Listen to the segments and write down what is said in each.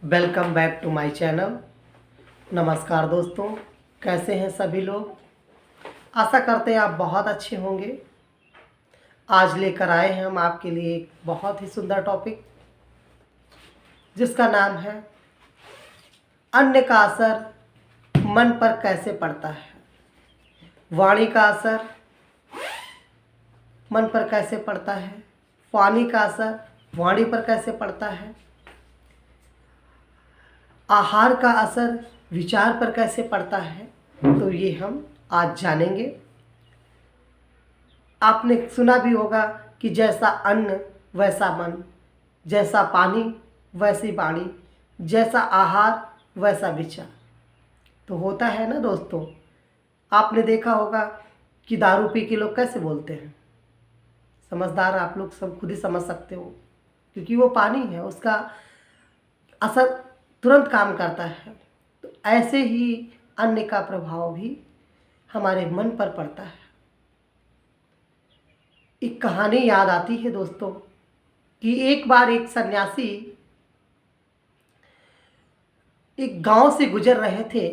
Welcome back to my channel. नमस्कार दोस्तों, कैसे हैं सभी लोग। आशा करते हैं आप बहुत अच्छे होंगे। आज लेकर आए हैं हम आपके लिए एक बहुत ही सुंदर टॉपिक, जिसका नाम है अन्न का असर मन पर कैसे पड़ता है। वाणी का असर मन पर कैसे पड़ता है, पानी का असर वाणी पर कैसे पड़ता है, आहार का असर विचार पर कैसे पड़ता है, तो ये हम आज जानेंगे। आपने सुना भी होगा कि जैसा अन्न वैसा मन, जैसा पानी वैसी वाणी, जैसा आहार वैसा विचार। तो होता है ना दोस्तों। आपने देखा होगा कि दारू पी के लोग कैसे बोलते हैं। समझदार आप लोग सब खुद ही समझ सकते हो, क्योंकि वो पानी है, उसका असर तुरंत काम करता है। तो ऐसे ही अन्न का प्रभाव भी हमारे मन पर पड़ता है। एक कहानी याद आती है दोस्तों कि एक बार एक सन्यासी एक गांव से गुजर रहे थे,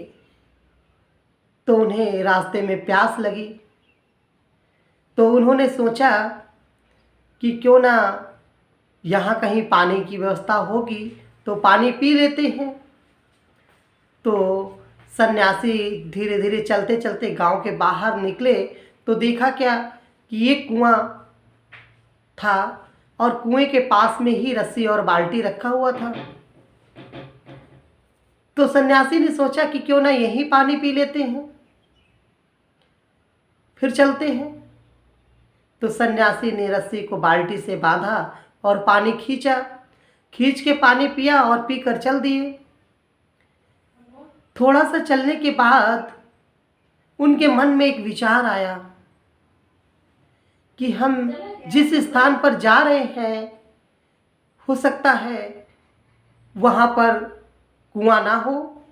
तो उन्हें रास्ते में प्यास लगी। तो उन्होंने सोचा कि क्यों ना यहाँ कहीं पानी की व्यवस्था होगी तो पानी पी लेते हैं। तो सन्यासी धीरे धीरे चलते चलते गांव के बाहर निकले, तो देखा क्या कि एक कुआं था और कुएं के पास में ही रस्सी और बाल्टी रखा हुआ था। तो सन्यासी ने सोचा कि क्यों ना यहीं पानी पी लेते हैं, फिर चलते हैं। तो सन्यासी ने रस्सी को बाल्टी से बांधा और पानी खींचा, खींच के पानी पिया और पीकर चल दिए। थोड़ा सा चलने के बाद उनके मन में एक विचार आया कि हम जिस स्थान पर जा रहे हैं, हो सकता है वहाँ पर कुआं ना हो,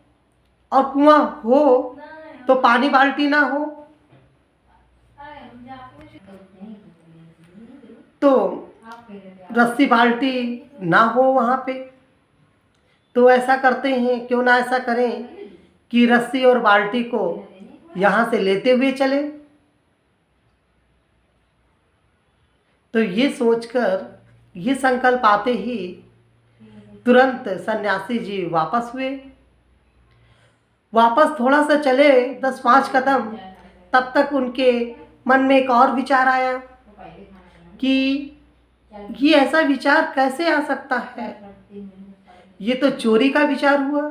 और कुआं हो तो पानी बाल्टी ना हो। तो रस्सी बाल्टी ना हो वहाँ पे। तो ऐसा करते हैं, क्यों ना ऐसा करें कि रस्सी और बाल्टी को यहाँ से लेते हुए चले। तो ये सोचकर, ये संकल्प आते ही तुरंत सन्यासी जी वापस हुए। वापस थोड़ा सा चले 10-5 कदम, तब तक उनके मन में एक और विचार आया कि ये ऐसा विचार कैसे आ सकता है। ये तो चोरी का विचार हुआ,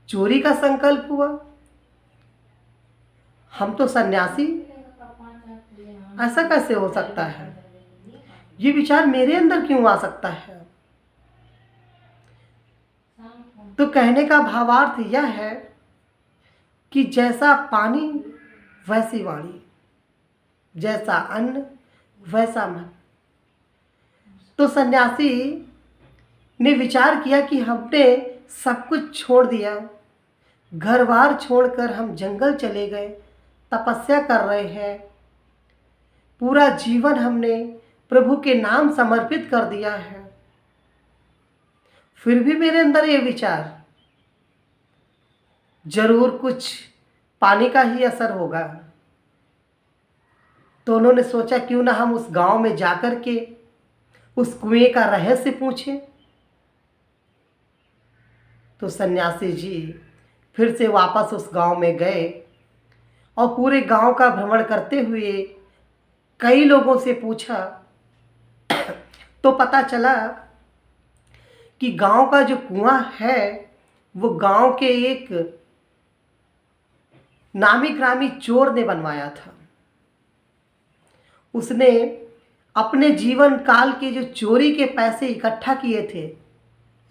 चोरी का संकल्प हुआ। हम तो सन्यासी, ऐसा कैसे हो सकता है। ये विचार मेरे अंदर क्यों आ सकता है। तो कहने का भावार्थ यह है कि जैसा पानी वैसी वाणी, जैसा अन्न वैसा मन। तो सन्यासी ने विचार किया कि हमने सब कुछ छोड़ दिया, घर बार छोड़कर हम जंगल चले गए, तपस्या कर रहे हैं, पूरा जीवन हमने प्रभु के नाम समर्पित कर दिया है, फिर भी मेरे अंदर ये विचार, जरूर कुछ पानी का ही असर होगा। तो उन्होंने सोचा क्यों ना हम उस गांव में जाकर के उस कुएं का रहस्य पूछें। तो सन्यासी जी फिर से वापस उस गांव में गए और पूरे गांव का भ्रमण करते हुए कई लोगों से पूछा। तो पता चला कि गांव का जो कुआं है वो गांव के एक नामी ग्रामी चोर ने बनवाया था। उसने अपने जीवन काल के जो चोरी के पैसे इकट्ठा किए थे,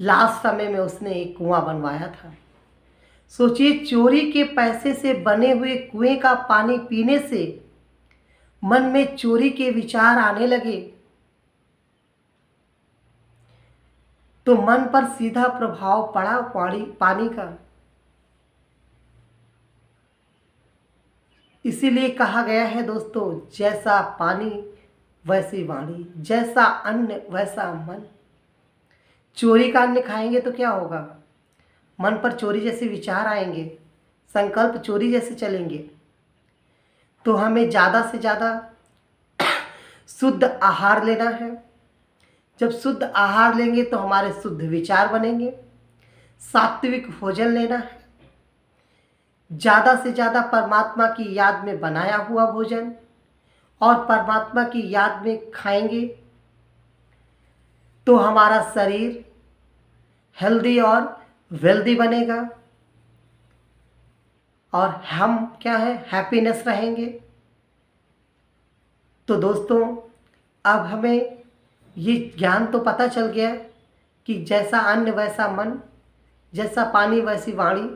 लास्ट समय में उसने एक कुआं बनवाया था। सोचिए, चोरी के पैसे से बने हुए कुएं का पानी पीने से मन में चोरी के विचार आने लगे, तो मन पर सीधा प्रभाव पड़ा पानी का। इसीलिए कहा गया है दोस्तों, जैसा पानी वैसी वाणी, जैसा अन्न वैसा मन। चोरी का अन्न खाएंगे तो क्या होगा, मन पर चोरी जैसे विचार आएंगे, संकल्प चोरी जैसे चलेंगे, तो हमें ज़्यादा से ज़्यादा शुद्ध आहार लेना है। जब शुद्ध आहार लेंगे तो हमारे शुद्ध विचार बनेंगे। सात्विक भोजन लेना है, ज़्यादा से ज़्यादा परमात्मा की याद में बनाया हुआ भोजन और परमात्मा की याद में खाएंगे तो हमारा शरीर हेल्दी और वेल्दी बनेगा और हम क्या है, हैप्पीनेस रहेंगे। तो दोस्तों, अब हमें ये ज्ञान तो पता चल गया कि जैसा अन्न वैसा मन, जैसा पानी वैसी वाणी,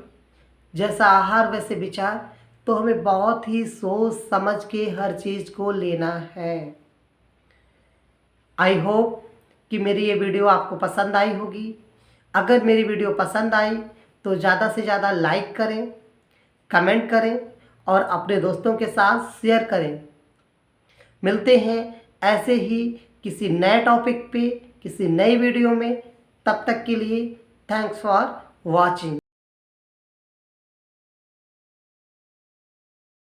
जैसा आहार वैसे विचार। तो हमें बहुत ही सोच समझ के हर चीज़ को लेना है। आई होप कि मेरी ये वीडियो आपको पसंद आई होगी। अगर मेरी वीडियो पसंद आई तो ज़्यादा से ज़्यादा लाइक करें, कमेंट करें और अपने दोस्तों के साथ शेयर करें। मिलते हैं ऐसे ही किसी नए टॉपिक पे, किसी नई वीडियो में। तब तक के लिए थैंक्स फॉर वॉचिंग।